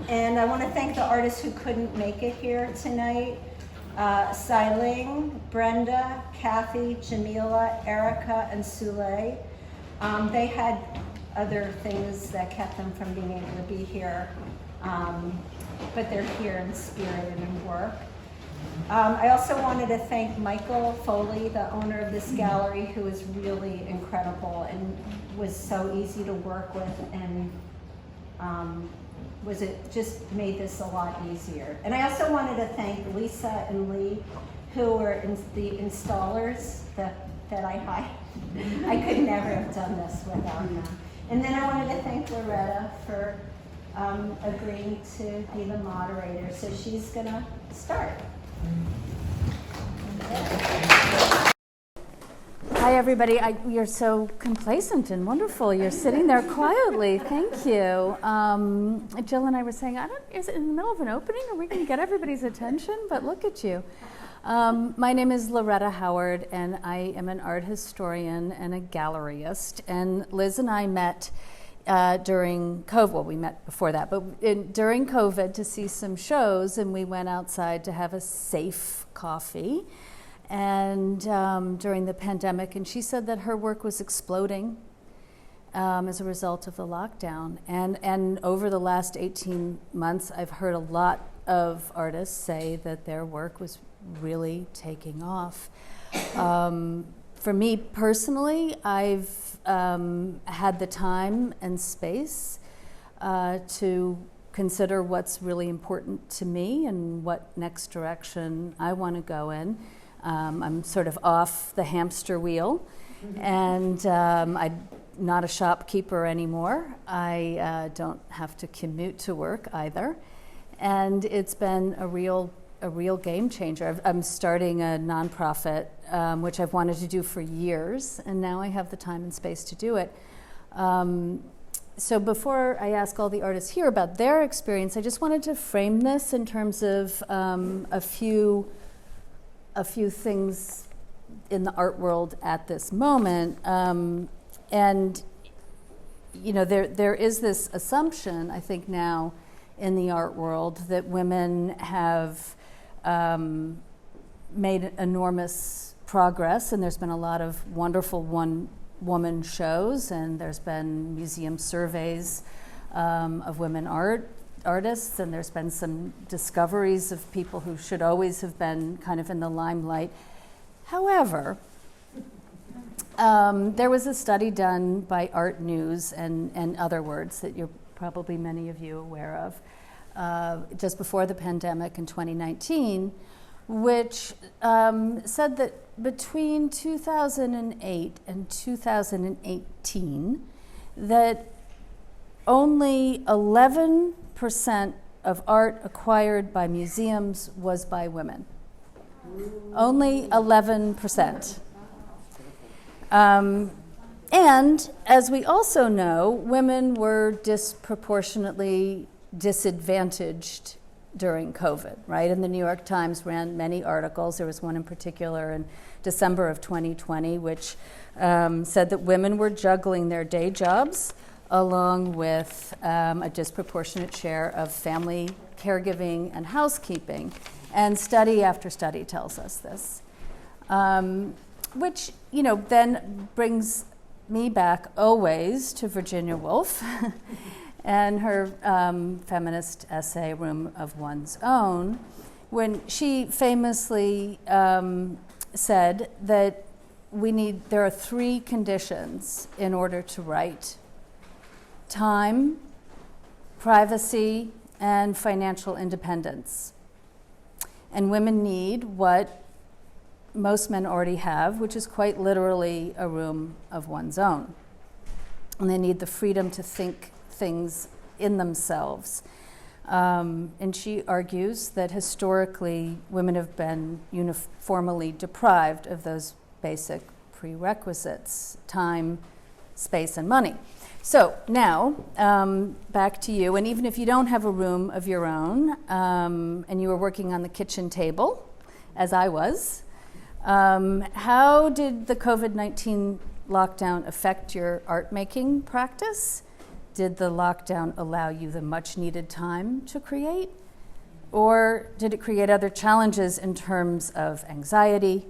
And I want to thank the artists who couldn't make it here tonight. Sailing, Brenda, Kathy, Jamila, Erica, and Sule. They had other things that kept them from being able to be here, but they're here in spirit and in work. I also wanted to thank Michael Foley, the owner of this gallery, who is really incredible and was so easy to work with, and just made this a lot easier. And I also wanted to thank Lisa and Lee, who were the installers that I hired. I could never have done this without them. And then I wanted to thank Loretta for agreeing to be the moderator. So she's gonna start. Hi everybody, you're so complacent and wonderful. You're sitting there quietly, thank you. Jill and I were saying, is it in the middle of an opening? Are we going to get everybody's attention? But look at you. My name is Loretta Howard, and I am an art historian and a galleryist. And Liz and I met during COVID. Well, we met before that, but during COVID to see some shows, and we went outside to have a safe coffee. And during the pandemic, and she said that her work was exploding as a result of the lockdown. And over the last 18 months, I've heard a lot of artists say that their work was really taking off. For me personally, I've had the time and space to consider what's really important to me and what next direction I want to go in. I'm sort of off the hamster wheel, and I'm not a shopkeeper anymore. I don't have to commute to work either, and it's been a real game changer. I'm starting a nonprofit, which I've wanted to do for years, and now I have the time and space to do it. So before I ask all the artists here about their experience, I just wanted to frame this in terms of a few things in the art world at this moment. And you know, there is this assumption, I think now, in the art world that women have made enormous progress, and there's been a lot of wonderful one-woman shows, and there's been museum surveys of women artists, and there's been some discoveries of people who should always have been kind of in the limelight. However, there was a study done by Art News and Other Words that you're probably many of you aware of, just before the pandemic in 2019, which said that between 2008 and 2018, that only 11% of art acquired by museums was by women. Only 11%. And as we also know, women were disproportionately disadvantaged during COVID, right? And the New York Times ran many articles. There was one in particular in December of 2020, which said that women were juggling their day jobs along with a disproportionate share of family caregiving and housekeeping. And study after study tells us this. Which, you know, then brings me back always to Virginia Woolf and her feminist essay, Room of One's Own, when she famously said that there are three conditions in order to write: time, privacy, and financial independence. And women need what most men already have, which is quite literally a room of one's own. And they need the freedom to think things in themselves. And she argues that historically women have been uniformly deprived of those basic prerequisites: time, space, and money. So now, back to you, and even if you don't have a room of your own, and you were working on the kitchen table, as I was, how did the COVID-19 lockdown affect your art making practice? did the lockdown allow you the much needed time to create? Or did it create other challenges in terms of anxiety,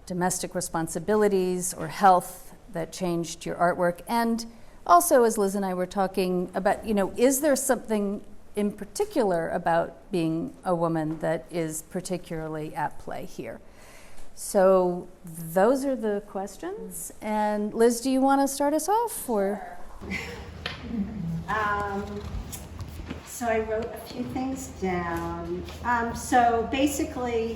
domestic responsibilities, or health that changed your artwork? And also, as Liz and I were talking about, is there something in particular about being a woman that is particularly at play here? So those are the questions. And Liz, do you want to start us off? Or? So I wrote a few things down. So basically,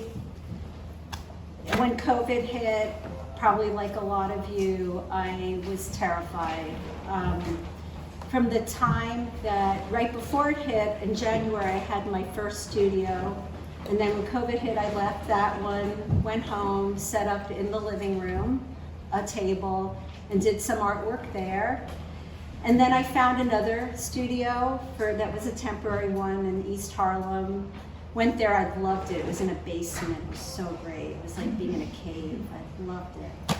when COVID hit, probably like a lot of you, I was terrified. From the time that, right before it hit, in January, I had my first studio. And then when COVID hit, I left that one, went home, set up in the living room, a table, and did some artwork there. And then I found another studio that was a temporary one in East Harlem. Went there, I loved it. It was in a basement, it was so great. It was like being in a cave, I loved it.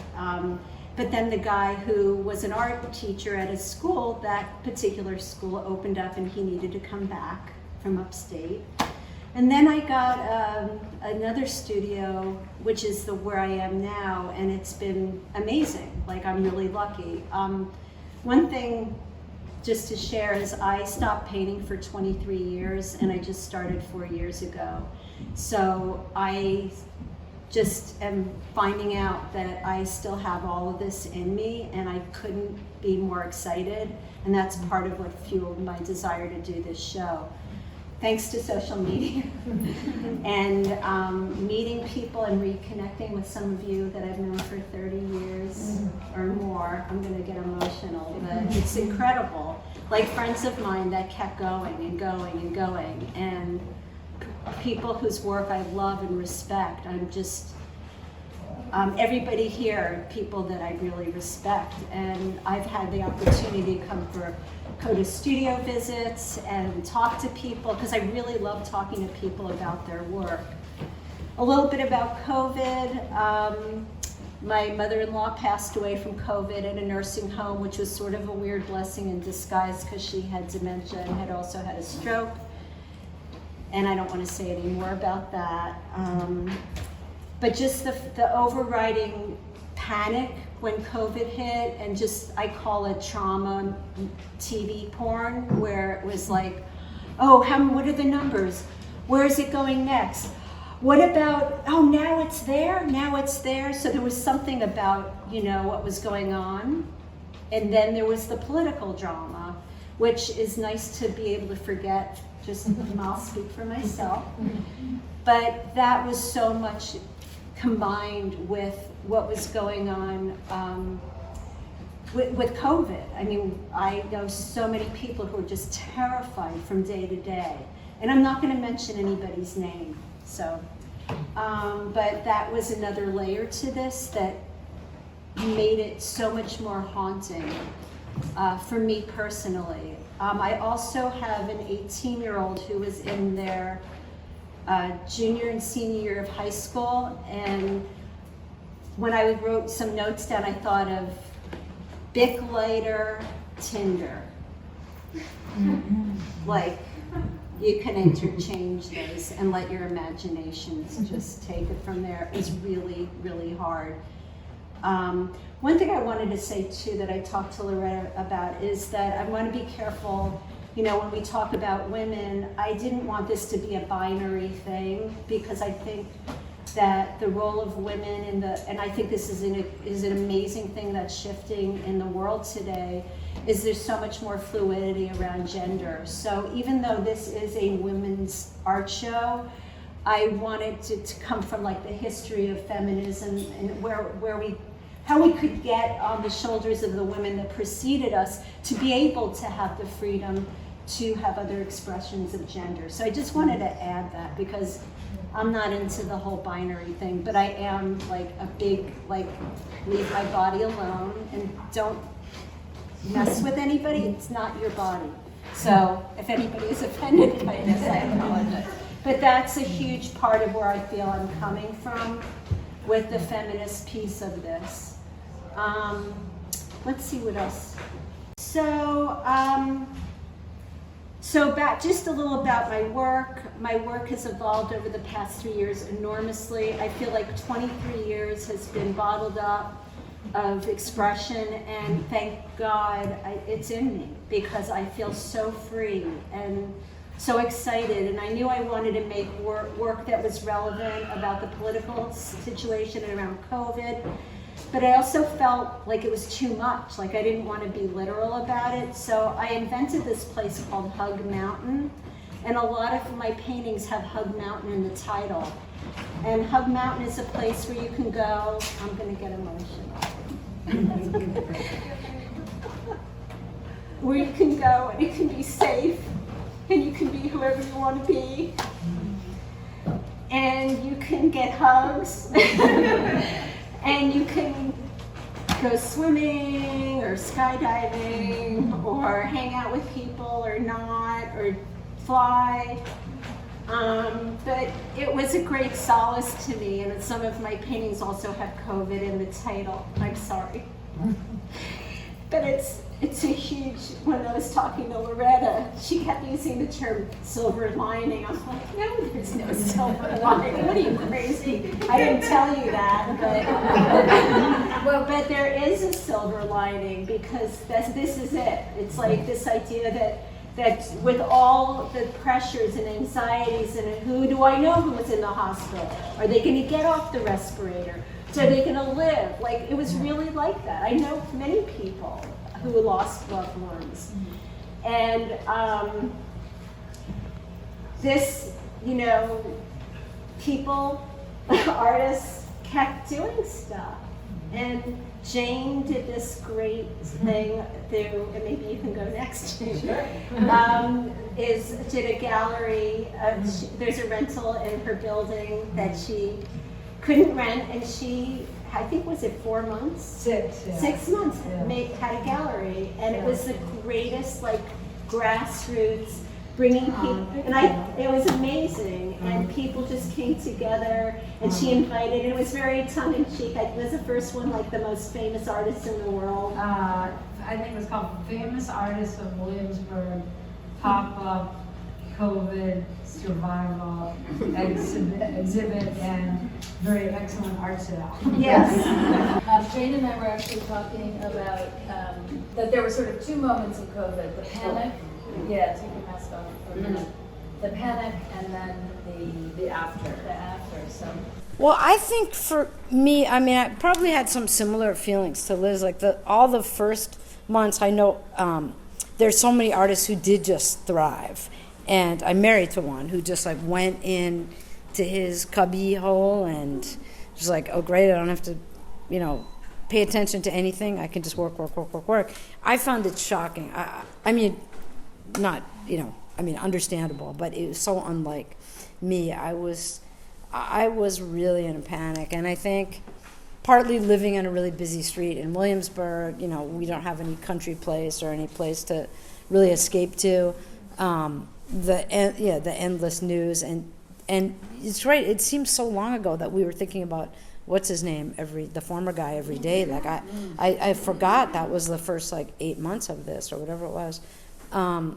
But then the guy who was an art teacher at his school, that particular school opened up and he needed to come back from upstate. And then I got another studio, which is where I am now, and it's been amazing. Like, I'm really lucky. One thing just to share is I stopped painting for 23 years and I just started 4 years ago. So I just am finding out that I still have all of this in me and I couldn't be more excited. And that's part of what fueled my desire to do this show. Thanks to social media and meeting people and reconnecting with some of you that I've known for 30 years or more. I'm gonna get emotional, but it's incredible. Like friends of mine that kept going and going and going, and people whose work I love and respect. I'm just, everybody here, people that I really respect, and I've had the opportunity to go to studio visits and talk to people, because I really love talking to people about their work. A little bit about COVID. My mother-in-law passed away from COVID at a nursing home, which was sort of a weird blessing in disguise because she had dementia and had also had a stroke. And I don't want to say any more about that. But just the overriding panic when COVID hit, and just, I call it trauma TV porn, where it was like, oh, what are the numbers? Where is it going next? What about, oh, now it's there. So there was something about, what was going on. And then there was the political drama, which is nice to be able to forget, just I'll speak for myself. But that was so much combined with what was going on with COVID. I mean, I know so many people who are just terrified from day to day. And I'm not going to mention anybody's name. So, but that was another layer to this that made it so much more haunting for me personally. I also have an 18-year-old who was in their junior and senior year of high school, and when I wrote some notes down, I thought of Bic lighter, Tinder. Like, you can interchange those and let your imaginations just take it from there. It's really, really hard. One thing I wanted to say too that I talked to Loretta about is that I want to be careful, when we talk about women, I didn't want this to be a binary thing, because I think that the role of women and I think this is an amazing thing that's shifting in the world today, is there's so much more fluidity around gender. So even though this is a women's art show, I wanted to come from like the history of feminism and how we could get on the shoulders of the women that preceded us to be able to have the freedom to have other expressions of gender. So I just wanted to add that, because I'm not into the whole binary thing, but I am like a big, leave my body alone and don't mess with anybody. It's not your body. So if anybody is offended by this, I apologize. But that's a huge part of where I feel I'm coming from with the feminist piece of this. Let's see what else. So back, just a little about my work. My work has evolved over the past 3 years enormously. I feel like 23 years has been bottled up of expression, and thank God it's in me, because I feel so free and so excited. And I knew I wanted to make work that was relevant about the political situation and around COVID. But I also felt like it was too much, like I didn't want to be literal about it. So I invented this place called Hug Mountain, and a lot of my paintings have Hug Mountain in the title. And Hug Mountain is a place where you can go, I'm going to get emotional, where you can go and you can be safe, and you can be whoever you want to be, and you can get hugs. And you can go swimming or skydiving or hang out with people or not, or fly. But it was a great solace to me, and some of my paintings also have COVID in the title. I'm sorry. But it's a huge, when I was talking to Loretta, she kept using the term silver lining. I'm like, no, there's no silver lining. What are you, crazy? I didn't tell you that, but there is a silver lining, because this is it. It's like this idea that with all the pressures and anxieties, and who do I know who was in the hospital? Are they going to get off the respirator? So are they going to live? Like, it was really like that. I know many people who lost loved ones. And this, people, artists kept doing stuff. And Jane did this great thing through, and maybe you can go next, Jane, did a gallery. There's a rental in her building that she couldn't rent, and she, I think, was it 4 months? 6, yeah. 6 months, Yeah. had a gallery, and it was the greatest, grassroots, bringing people, and it was amazing, and people just came together, and she invited, and it was very tongue-in-cheek. It was the first one, the most famous artist in the world. I think it was called Famous Artists of Williamsburg Pop-Up COVID Survival Exhibit and Very Excellent Art Sale. Yes. Jane and I were actually talking about that there were sort of two moments in COVID: the panic. Yeah, take your mask off for a minute. The panic, and then the after. The after. So. Well, I think for me, I probably had some similar feelings to Liz. All the first months, I know there's so many artists who did just thrive. And I'm married to one who just went in to his cubby hole and just oh great, I don't have to, pay attention to anything. I can just work. I found it shocking. Understandable, but it was so unlike me. I was really in a panic, and I think partly living on a really busy street in Williamsburg, we don't have any country place or any place to really escape to. The endless news, and it's right. It seems so long ago that we were thinking about what's his name the former guy every day. I forgot that was the first 8 months of this or whatever it was. I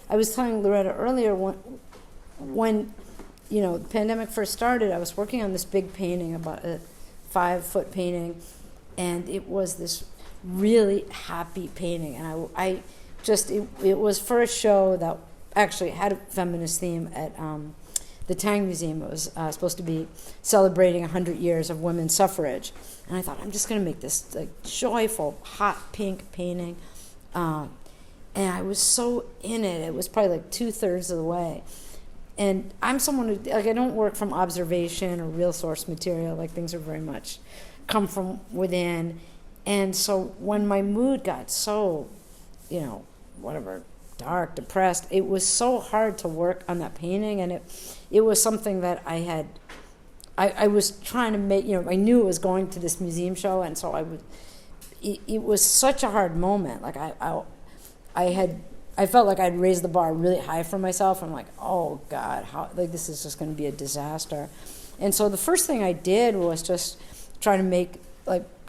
was telling Loretta earlier when the pandemic first started, I was working on this big painting, about a 5-foot painting, and it was this really happy painting, and it was for a show that actually had a feminist theme at the Tang Museum. It was supposed to be celebrating 100 years of women's suffrage. And I thought, I'm just going to make this joyful, hot pink painting. And I was so in it. It was probably 2/3 of the way. And I'm someone who, I don't work from observation or real source material. Things are very much come from within. And so when my mood got so, dark, depressed, it was so hard to work on that painting, and it was something that I was trying to make, I knew it was going to this museum show, and so it was such a hard moment. I felt like I'd raised the bar really high for myself. I'm like, oh God, how this is just going to be a disaster. And so the first thing I did was just try to make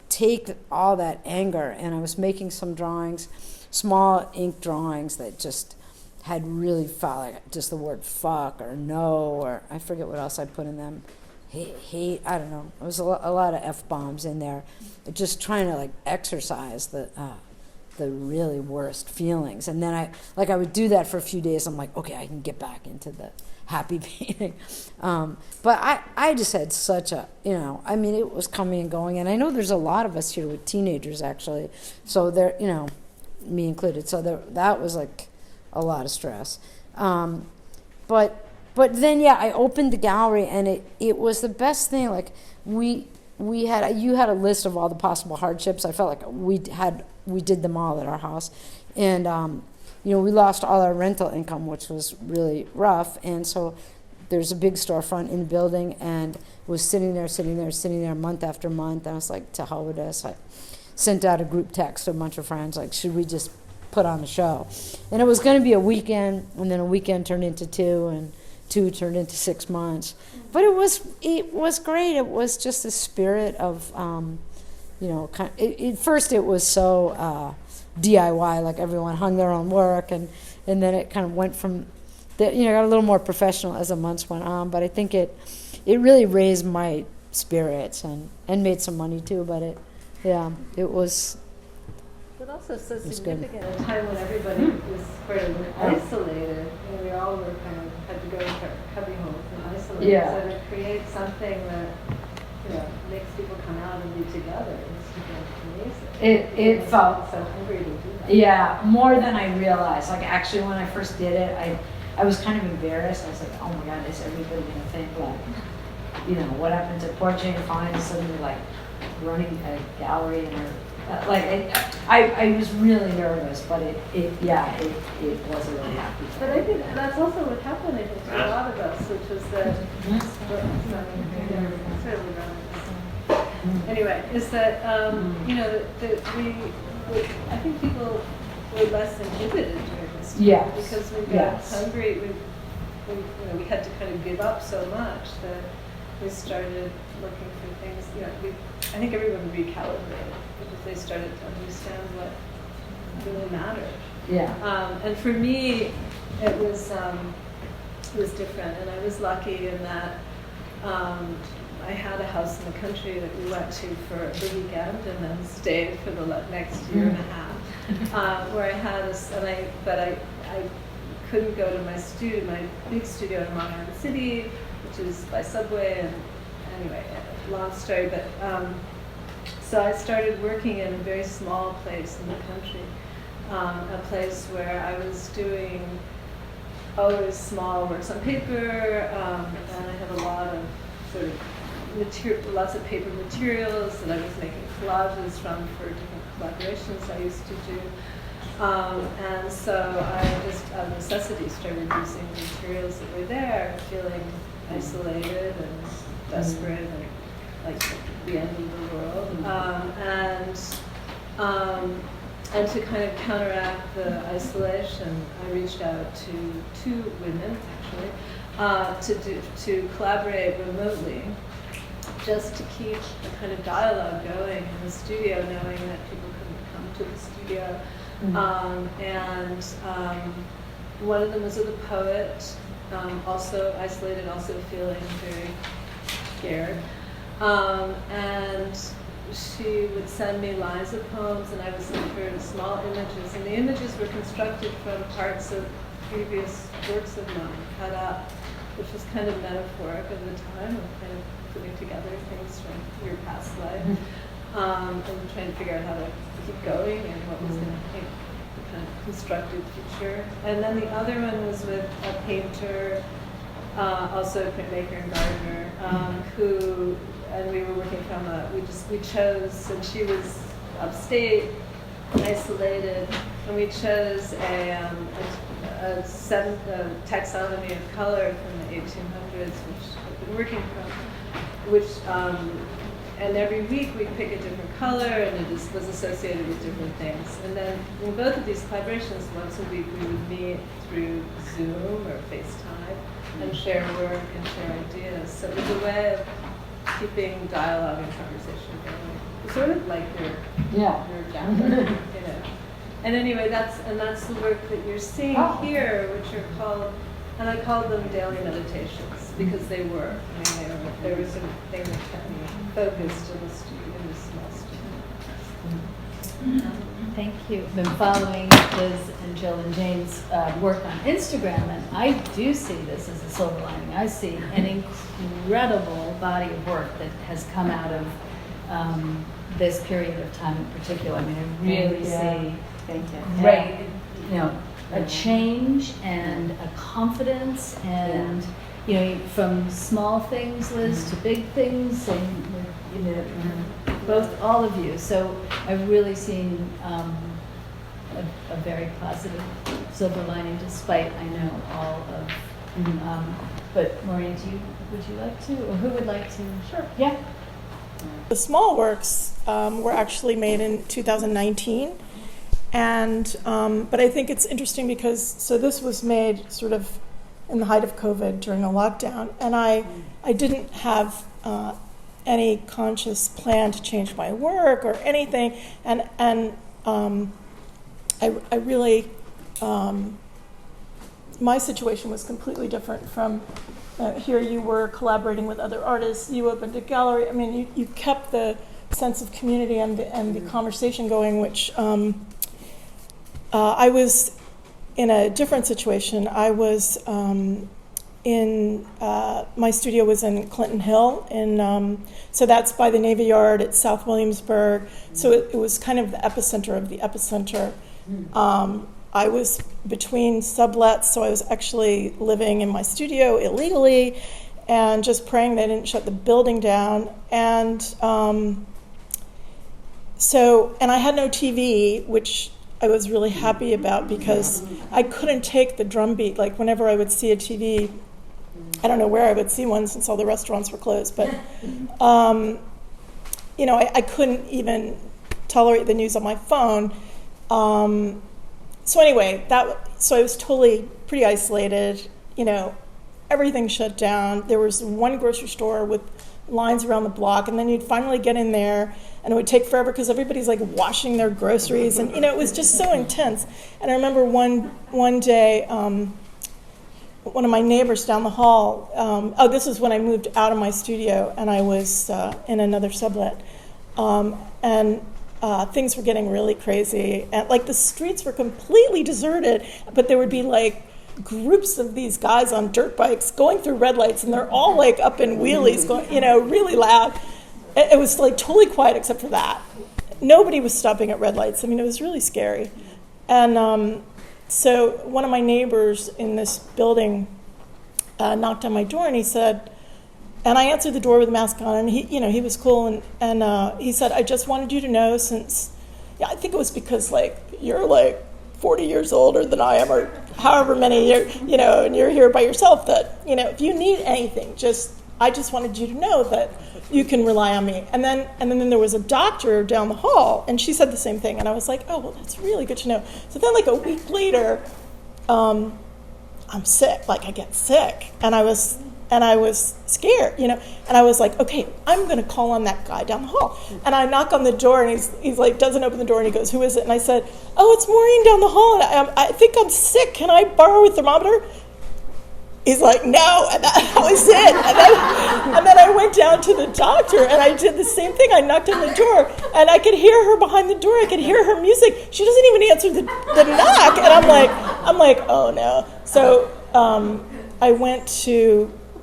take all that anger, and I was making some drawings, small ink drawings that just had really felt like just the word fuck or no, or I forget what else I put in them. Hate, I don't know. There was a lot of F-bombs in there. Just trying to like exercise the really worst feelings. And then I would do that for a few days. I'm like, okay, I can get back into the happy painting. But I just had such a, I mean, it was coming and going. And I know there's a lot of us here with teenagers, actually. So they're, me included. So that was like a lot of stress. But then, yeah, I opened the gallery, and it was the best thing. Like, you had a list of all the possible hardships. I felt like we did them all at our house. And, we lost all our rental income, which was really rough. And so there's a big storefront in the building, and was sitting there month after month. And I was like, to hell with this. I sent out a group text to a bunch of friends, like, should we just put on a show? And it was going to be a weekend, and then a weekend turned into 2, and 2 turned into 6 months. But it was great. It was just the spirit of, at first it was so DIY, like everyone hung their own work, and then it kind of went from, got a little more professional as the months went on. But I think it really raised my spirits and made some money too. But it was. But also so It's significant at a time when everybody was sort of isolated. We all were kind of had to go into our cubby homes and isolate. Yeah. So to create something that makes people come out and be together is amazing. It felt so hungry to do that. Yeah, more than I realized. Like, actually, when I first did it, I was kind of embarrassed. I was like, oh my God, is everybody gonna think like, what happened to poor Jane Fine suddenly like running a gallery and I was really nervous, but it was a really happy thing. But I think that's also what happened, I think, to a lot of us, which was that, anyway, is that, that we, I think people were less inhibited during this time. Yes. Because we got hungry, we had to kind of give up so much that we started looking for things, I think everyone recalibrated because they started to understand what really mattered. Yeah. And for me, it was different, and I was lucky in that I had a house in the country that we went to for the weekend and then stayed for the next year and a half, where I had but I couldn't go to my big studio in Long Island City, which is by subway, and anyway, long story, but so I started working in a very small place in the country, a place where I was doing always small works on paper, and I had a lot of sort of lots of paper materials that I was making collages from for different collaborations I used to do. And so I just, out of necessity, started using the materials that were there, feeling isolated and desperate and like the end of the world. And to kind of counteract the isolation, I reached out to 2 women, actually, to collaborate remotely, just to keep a kind of dialogue going in the studio, knowing that people couldn't come to the studio. One of them was a poet, also isolated, also feeling very scared. And she would send me lines of poems, and I would send her small images. And the images were constructed from parts of previous works of mine, cut up, which was kind of metaphoric of the time, of kind of putting together things from your past life, and trying to figure out how to keep going and what was going to be the kind of constructed future. And then the other one was with a painter, also a printmaker and gardener, who, and we were working from we chose, and she was upstate, isolated, and we chose a taxonomy of color from the 1800s, which I've been working from, which, and every week we'd pick a different color, and it was associated with different things. And then in both of these collaborations, once a week we would meet through Zoom or FaceTime and share work and share ideas. So it was a way of keeping dialogue and conversation going. sort of like your gender, you know. And anyway, that's the work that you're seeing here, which are called, and I called them daily meditations because they were. I mean, they were sort of, they were focused in the small studio. Thank you. I've been following Liz and Jill and Jane's work on Instagram, and I do see this as a silver lining. I see an incredible body of work that has come out of this period of time in particular. I mean, I really see great, you know, a change and a confidence, and you know, from small things, Liz, to big things, and you know, both, all of you. So I've really seen a very positive silver lining, despite, I know, all of. But Maureen, would you like to, or who would like to? Sure. Yeah. The small works were actually made in 2019, and but I think it's interesting because this was made sort of in the height of COVID during a lockdown, and I didn't have any conscious plan to change my work or anything, and I really my situation was completely different from. Here you were collaborating with other artists. You opened a gallery. I mean, you kept the sense of community and the conversation going, which I was in a different situation. I was in my studio was in Clinton Hill, so that's by the Navy Yard at South Williamsburg. So it was kind of the epicenter of the epicenter. I was between sublets, so I was actually living in my studio illegally and just praying they didn't shut the building down. And and I had no TV, which I was really happy about because I couldn't take the drumbeat. Like whenever I would see a TV, I don't know where I would see one since all the restaurants were closed, but you know, I couldn't even tolerate the news on my phone. So anyway, so I was totally pretty isolated. You know, everything shut down. There was one grocery store with lines around the block, and then you'd finally get in there, and it would take forever because everybody's like washing their groceries, and you know, it was just so intense. And I remember one day, one of my neighbors down the hall. This was when I moved out of my studio, and I was in another sublet, and. Things were getting really crazy, and like the streets were completely deserted, but there would be like groups of these guys on dirt bikes going through red lights, and they're all like up in wheelies, going, you know, really loud. It was like totally quiet except for that. Nobody was stopping at red lights. I mean, it was really scary. And so one of my neighbors in this building knocked on my door, and he said. And I answered the door with a mask on, and he was cool, and he said, I just wanted you to know since, I think it was because like you're like 40 years older than I am, or however many years, you know, and you're here by yourself, that, you know, if you need anything, I just wanted you to know that you can rely on me. And then there was a doctor down the hall, and she said the same thing, and I was like, oh, well, that's really good to know. So then like a week later, I'm sick, like I get sick, and I was scared, you know, and I was like, okay, I'm going to call on that guy down the hall. And I knock on the door, and he's like, doesn't open the door, and he goes, who is it? And I said, oh, it's Maureen down the hall, and I think I'm sick. Can I borrow a thermometer? He's like, no, and that was it. And then I went down to the doctor, and I did the same thing. I knocked on the door, and I could hear her behind the door. I could hear her music. She doesn't even answer the knock, and I'm like, oh no. So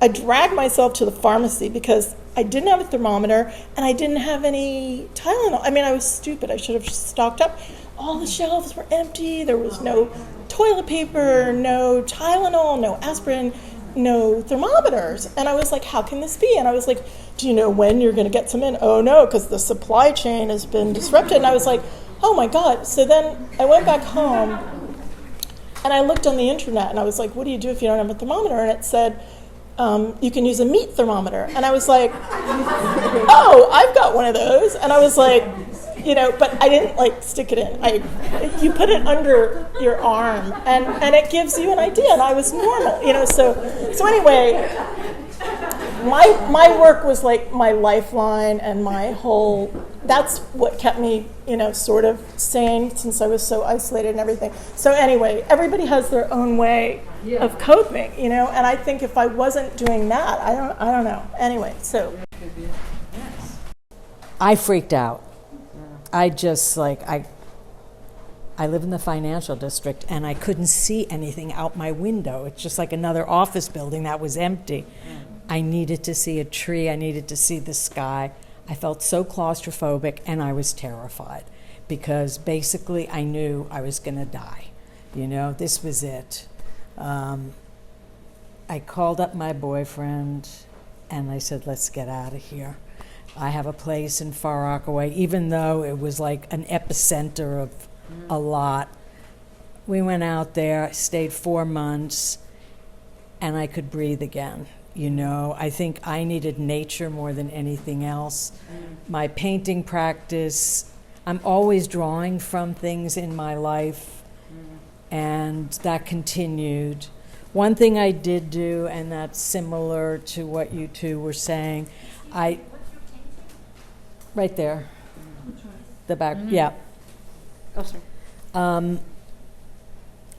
I dragged myself to the pharmacy because I didn't have a thermometer and I didn't have any Tylenol. I mean, I was stupid. I should have stocked up. All the shelves were empty. There was no toilet paper, no Tylenol, no aspirin, no thermometers. And I was like, how can this be? And I was like, do you know when you're going to get some in? Oh, no, because the supply chain has been disrupted. And I was like, oh, my God. So then I went back home and I looked on the internet and I was like, what do you do if you don't have a thermometer? And it said, you can use a meat thermometer. And I was like, oh, I've got one of those. And I was like, you know, but I didn't like stick it in. You put it under your arm and it gives you an idea. And I was normal, you know, so anyway, my work was like my lifeline and my whole that's what kept me, sort of sane since I was so isolated and everything. So anyway, everybody has their own way of coping, and I think if I wasn't doing that, I don't know. Anyway, so. I freaked out. I just I live in the financial district and I couldn't see anything out my window. It's just like another office building that was empty. I needed to see a tree. I needed to see the sky. I felt so claustrophobic and I was terrified because basically I knew I was going to die. This was it. I called up my boyfriend and I said, let's get out of here. I have a place in Far Rockaway, even though it was like an epicenter of a lot. We went out there, stayed 4 months, and I could breathe again. I think I needed nature more than anything else. My painting practice, I'm always drawing from things in my life, and that continued. One thing I did do, and that's similar to what you two were saying, right there, the back, yeah. Oh, sorry.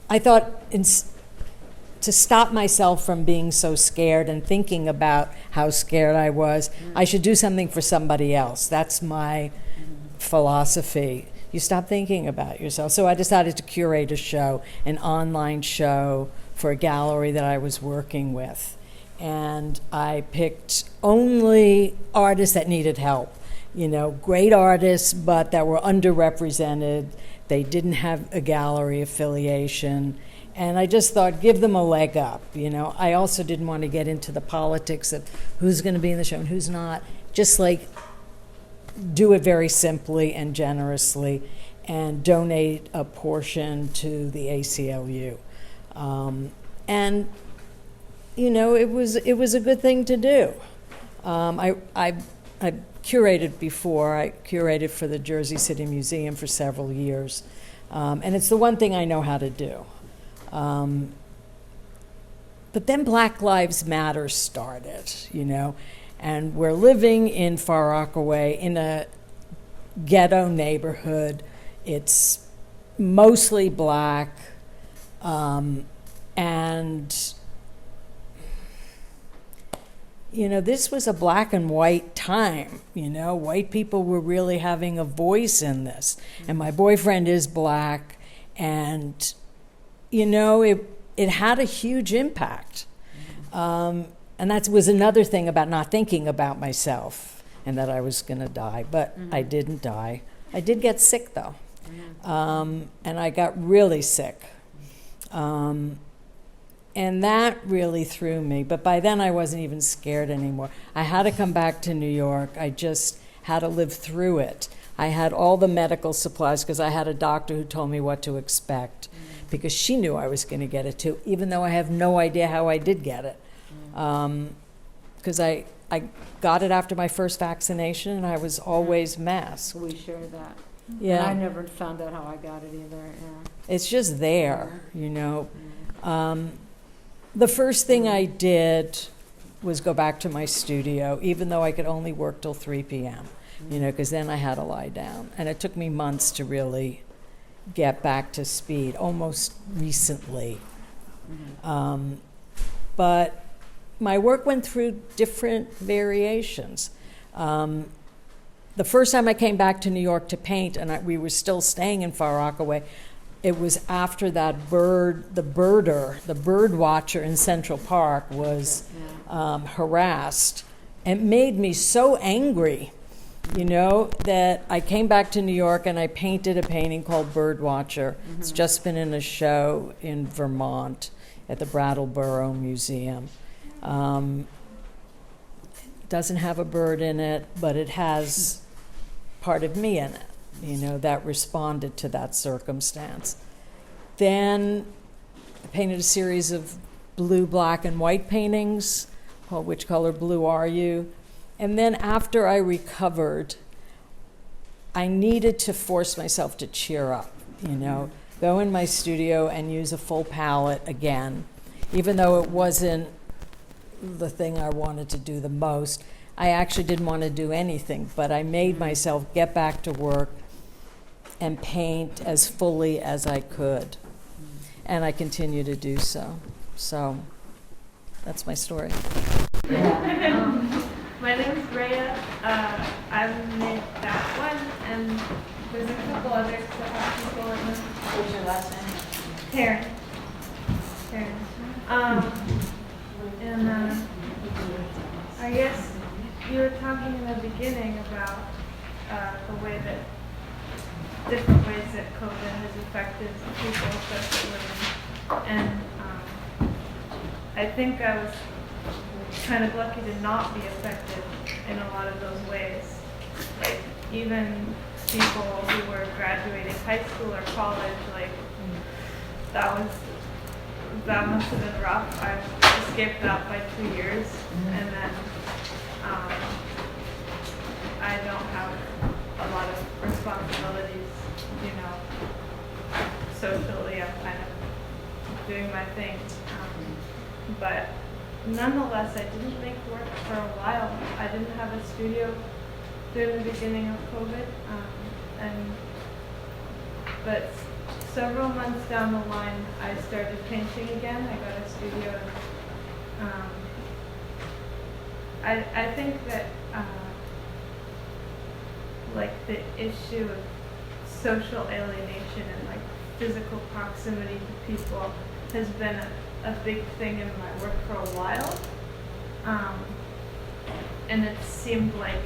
I thought to stop myself from being so scared and thinking about how scared I was, I should do something for somebody else. That's my philosophy. You stop thinking about yourself. So I decided to curate a show, an online show for a gallery that I was working with. And I picked only artists that needed help. Great artists, but that were underrepresented. They didn't have a gallery affiliation. And I just thought, give them a leg up. I also didn't want to get into the politics of who's going to be in the show and who's not. Just do it very simply and generously and donate a portion to the ACLU. And, it was a good thing to do. I curated before. I curated for the Jersey City Museum for several years. And it's the one thing I know how to do. But then Black Lives Matter started, and we're living in Far Rockaway in a ghetto neighborhood. It's mostly black, and this was a black and white time. White people were really having a voice in this. And my boyfriend is black, and, it had a huge impact. And that was another thing about not thinking about myself and that I was going to die. But I didn't die. I did get sick, though. And I got really sick. And that really threw me. But by then I wasn't even scared anymore. I had to come back to New York. I just had to live through it. I had all the medical supplies because I had a doctor who told me what to expect because she knew I was going to get it too, even though I have no idea how I did get it. Because I got it after my first vaccination and I was always masked. We share that. Yeah. And I never found out how I got it either. Yeah. It's just there, The first thing I did was go back to my studio, even though I could only work till 3 p.m., because then I had to lie down. And it took me months to really get back to speed, almost recently. But my work went through different variations. The first time I came back to New York to paint, and we were still staying in Far Rockaway, it was after that the bird watcher in Central Park was harassed. It made me so angry, that I came back to New York and I painted a painting called Bird Watcher. It's just been in a show in Vermont at the Brattleboro Museum. Doesn't have a bird in it, but it has part of me in it, that responded to that circumstance. Then I painted a series of blue, black, and white paintings called Which Color Blue Are You? And then after I recovered, I needed to force myself to cheer up, go in my studio and use a full palette again. Even though it wasn't the thing I wanted to do the most, I actually didn't want to do anything, but I made myself get back to work and paint as fully as I could. And I continue to do so. So that's my story. My name is Rhea. I made that one, and there's a couple others that have people in them. What's your last name? Karen. And I guess you were talking in the beginning about the way that different ways that COVID has affected people, especially women. And I think I was kind of lucky to not be affected in a lot of those ways. Like even people who were graduating high school or college, like that must have been rough. I escaped that by 2 years, and then I don't have a lot of responsibilities, you know. Socially, I'm kind of doing my thing, but nonetheless, I didn't make work for a while. I didn't have a studio during the beginning of COVID, but several months down the line, I started painting again. I got a studio. I think that like the issue of social alienation and like physical proximity to people has been a big thing in my work for a while, and it seemed like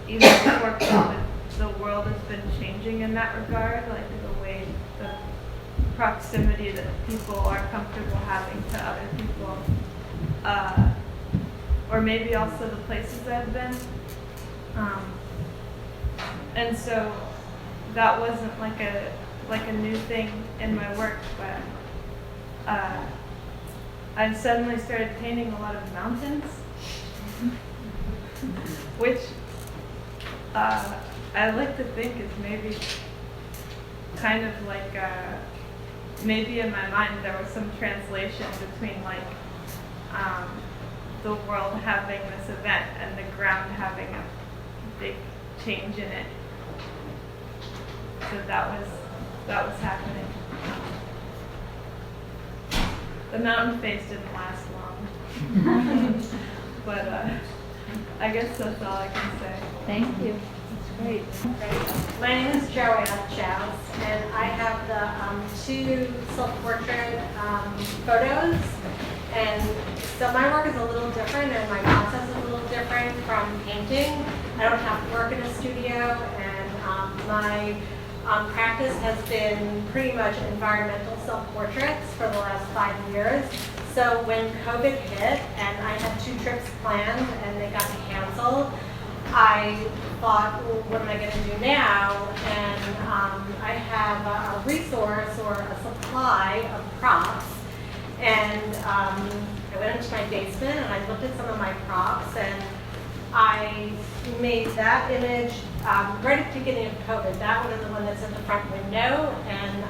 even before COVID, the world has been changing in that regard, like the way the proximity that people are comfortable having to other people, or maybe also the places I've been, and so that wasn't like a new thing in my work, but I suddenly started painting a lot of mountains, which I like to think is maybe kind of like maybe in my mind there was some translation between like the world having this event and the ground having a big change in it. So that was happening. The mountain phase didn't last long, but I guess that's all I can say. Thank you. That's great. My name is Joanne Chows, and I have the two self-portrait photos. And so my work is a little different, and my process is a little different from painting. I don't have to work in a studio, and my practice has been pretty much environmental self-portraits for the last 5 years. So when COVID hit and I had 2 trips planned and they got canceled, I thought, well, what am I going to do now? And I have a resource or a supply of props. And I went into my basement and I looked at some of my props, and I made that image right at the beginning of COVID. That one is the one that's in the front window, and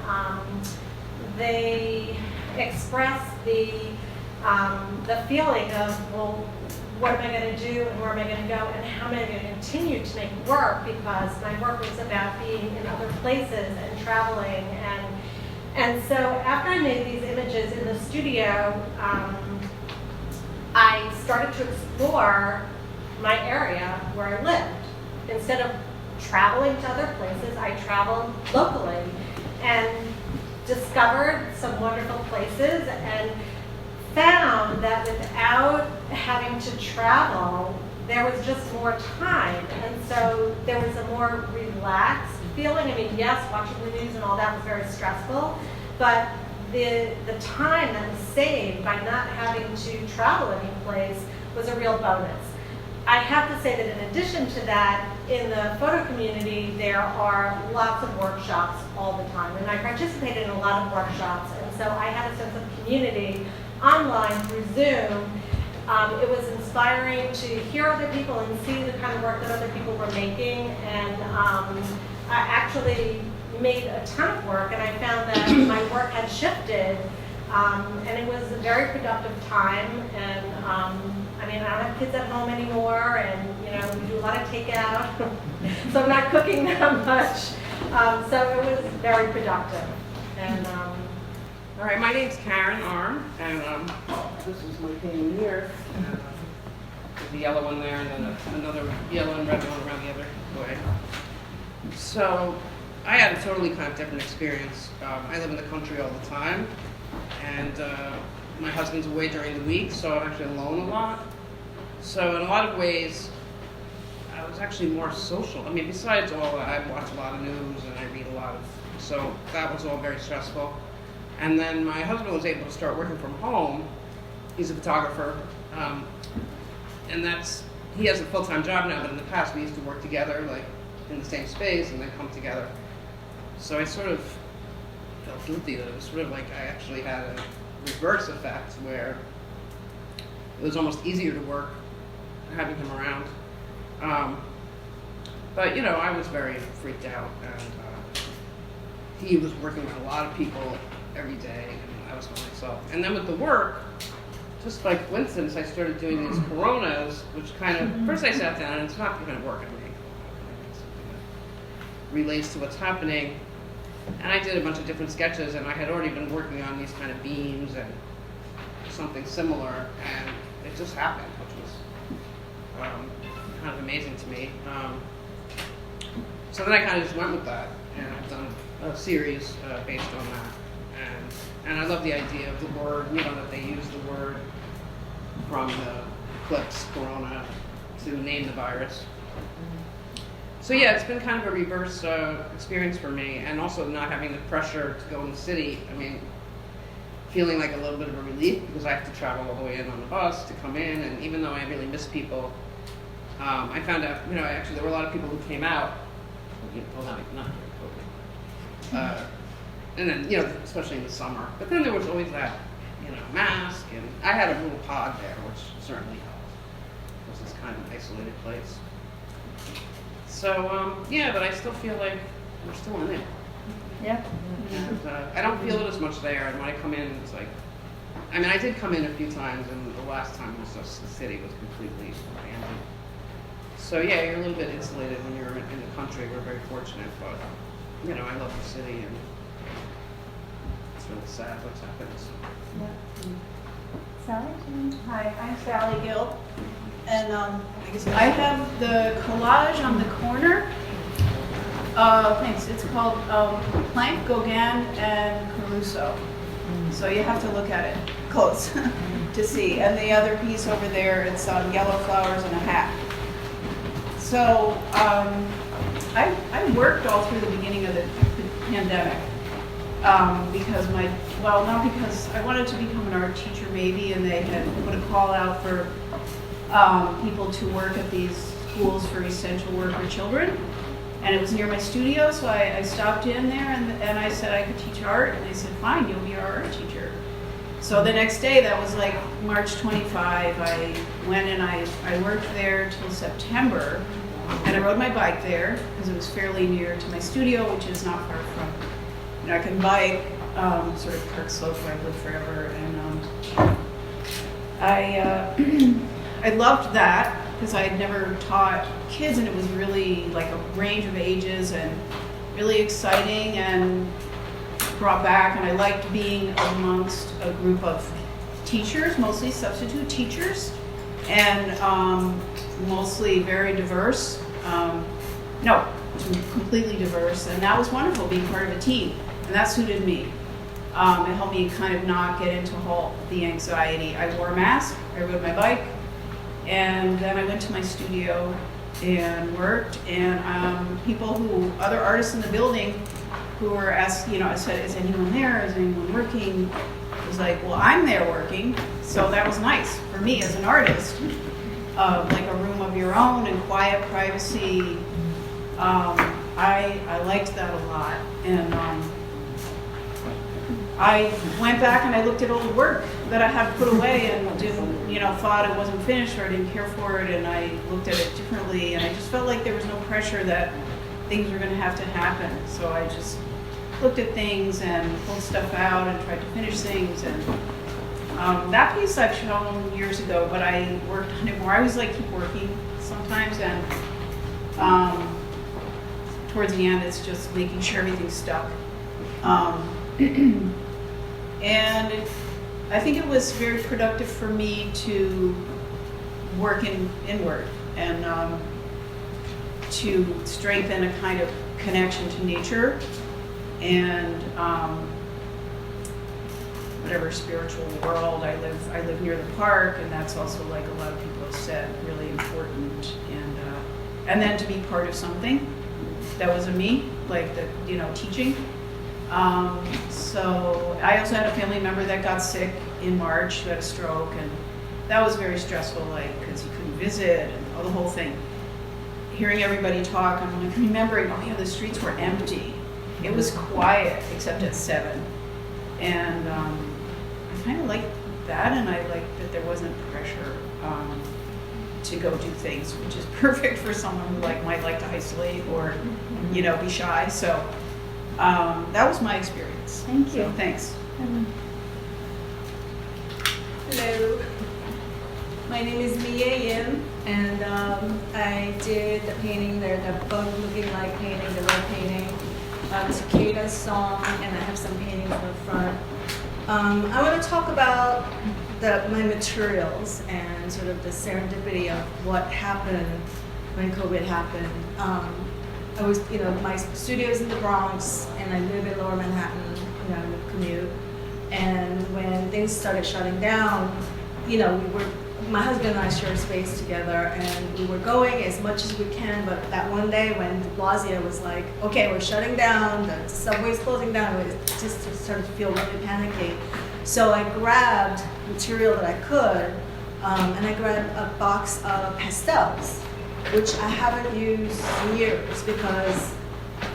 they express the feeling of, well, what am I going to do and where am I going to go and how am I going to continue to make work, because my work was about being in other places and traveling. And so after I made these images in the studio, I started to explore my area where I lived. Instead of traveling to other places, I traveled locally and discovered some wonderful places and found that without having to travel, there was just more time. And so there was a more relaxed feeling. I mean, yes, watching the news and all that was very stressful, but the time that was saved by not having to travel any place was a real bonus. I have to say that in addition to that, in the photo community, there are lots of workshops all the time. And I participated in a lot of workshops, and so I had a sense of community online through Zoom. It was inspiring to hear other people and see the kind of work that other people were making. And I actually made a ton of work, and I found that my work had shifted. And it was a very productive time, and I mean, I don't have kids at home anymore, and we do a lot of takeout, so I'm not cooking that much. So it was very productive. And all right, my name's Karen Arm, and this is my painting here. The yellow one there, and then another yellow and red one around the other way. So I had a totally kind of different experience. I live in the country all the time, and my husband's away during the week, so I'm actually alone a lot. So in a lot of ways, I was actually more social. I mean, besides all that, I watch a lot of news and I read a lot of, so that was all very stressful. And then my husband was able to start working from home. He's a photographer, and he has a full-time job now, but in the past we used to work together, like in the same space and then come together. So I sort of felt guilty that it was sort of like I actually had a reverse effect where it was almost easier to work having him around. But I was very freaked out, and he was working with a lot of people every day, and I was by myself. And then with the work, just by coincidence, I started doing these coronas, which kind of, first I sat down, and it's not going to work on me. Something that relates to what's happening. And I did a bunch of different sketches, and I had already been working on these kind of beams and something similar, and it just happened, which was kind of amazing to me. So then I kind of just went with that, and I've done a series based on that. And I love the idea of the word, that they use the word from the eclipse, corona, to name the virus. So yeah, it's been kind of a reverse experience for me, and also not having the pressure to go in the city. I mean, feeling like a little bit of a relief because I have to travel all the way in on the bus to come in, and even though I really miss people, I found out, actually there were a lot of people who came out, well, not COVID, and then, especially in the summer. But then there was always that, mask, and I had a little pod there, which certainly helped. It was this kind of isolated place. So, yeah, but I still feel like we're still in it. Yeah. And I don't feel it as much there, and when I come in, it's like, I mean, I did come in a few times, and the last time was just, the city was completely abandoned. So yeah, you're a little bit insulated when you're in the country. We're very fortunate, but, I love the city, and it's really sad what's happened. So. Sally? Hi, I'm Sally Gill, and I have the collage on the corner. Thanks. It's called Planck, Gauguin, and Caruso. So you have to look at it close to see. And the other piece over there, it's yellow flowers and a hat. So I worked all through the beginning of the pandemic because not because I wanted to become an art teacher maybe, and they had put a call out for people to work at these schools for essential worker children. And it was near my studio, so I stopped in there and I said I could teach art, and they said, fine, you'll be our art teacher. So the next day, that was like March 25, I went and I worked there till September, and I rode my bike there because it was fairly near to my studio, which is not far from, I can bike sort of Park Slope where I've lived forever, and I loved that because I had never taught kids, and it was really like a range of ages and really exciting and brought back, and I liked being amongst a group of teachers, mostly substitute teachers, and mostly very diverse. Completely diverse, and that was wonderful, being part of a team, and that suited me. It helped me kind of not get into the anxiety. I wore a mask, I rode my bike, and then I went to my studio and worked, and other artists in the building who were asking, I said, is anyone there? Is anyone working? It was like, well, I'm there working. So that was nice for me as an artist, like a room of your own and quiet privacy. I liked that a lot. And I went back and I looked at old work that I had put away and didn't, thought it wasn't finished or I didn't care for it, and I looked at it differently, and I just felt like there was no pressure that things were going to have to happen. So I just looked at things and pulled stuff out and tried to finish things, and That piece I've shown years ago, but I worked on it more. I always like keep working sometimes, and towards the end, it's just making sure everything's stuck. And I think it was very productive for me to work inward and to strengthen a kind of connection to nature and whatever spiritual world. I live near the park, and that's also, like a lot of people have said, really important. And then to be part of something that wasn't me, like the teaching. So I also had a family member that got sick in March, who had a stroke, and that was very stressful, like, because he couldn't visit and the whole thing. Hearing everybody talk, I'm like remembering, oh yeah, the streets were empty. It was quiet, except at 7. And I kind of liked that, and I liked that there wasn't pressure to go do things, which is perfect for someone who might like to isolate or be shy. So that was my experience. Thank you. So, thanks. Hello, my name is Mia Yim, and I did the painting there, the bug-looking like painting, the red painting, the cicada song, and I have some paintings in the front. I want to talk about my materials and sort of the serendipity of what happened when COVID happened. I was, my studio's in the Bronx, and I live in Lower Manhattan, commute. And when things started shutting down, my husband and I shared space together, and we were going as much as we can, but that one day when de Blasio was like, okay, we're shutting down, the subway's closing down, it just started to feel really panicky. So I grabbed material that I could, and I grabbed a box of pastels, which I haven't used in years, because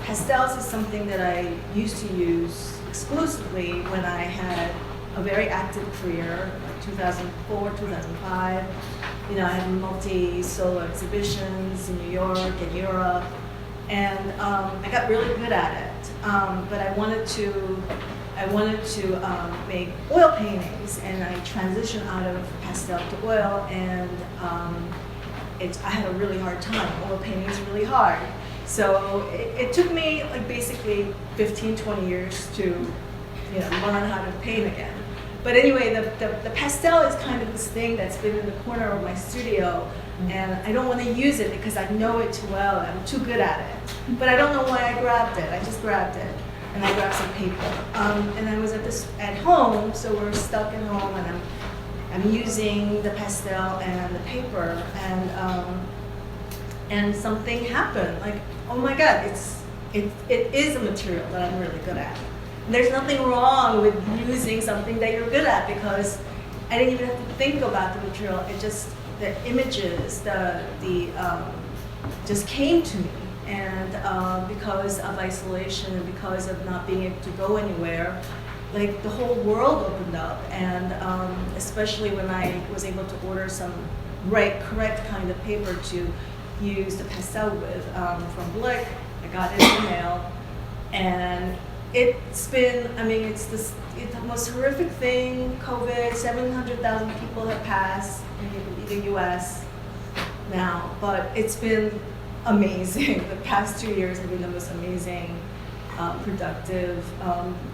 pastels is something that I used to use exclusively when I had a very active career, like 2004, 2005. I had multi-solo exhibitions in New York and Europe, and I got really good at it. But I wanted to make oil paintings, and I transitioned out of pastel to oil, and I had a really hard time. Oil painting is really hard. So it took me basically 15, 20 years to learn how to paint again. But anyway, the pastel is kind of this thing that's been in the corner of my studio, and I don't want to use it because I know it too well. I'm too good at it. But I don't know why I grabbed it. I just grabbed it, and I grabbed some paper. And I was at home, so we're stuck at home, and I'm using the pastel and the paper, and something happened. Like, oh my God, it is a material that I'm really good at. And there's nothing wrong with using something that you're good at, because I didn't even have to think about the material. It just, the images, just came to me. And because of isolation and because of not being able to go anywhere, like the whole world opened up. And especially when I was able to order some correct kind of paper to use the pastel with from Blick. I got it in the mail, and it's been, it's the most horrific thing. COVID, 700,000 people have passed in the US now, but it's been amazing. The past 2 years have been the most amazing, productive.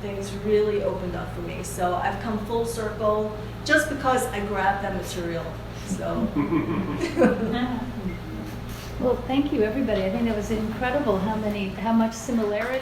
Things really opened up for me. So I've come full circle just because I grabbed that material. So. Well, thank you, everybody. I think that was incredible how much similarities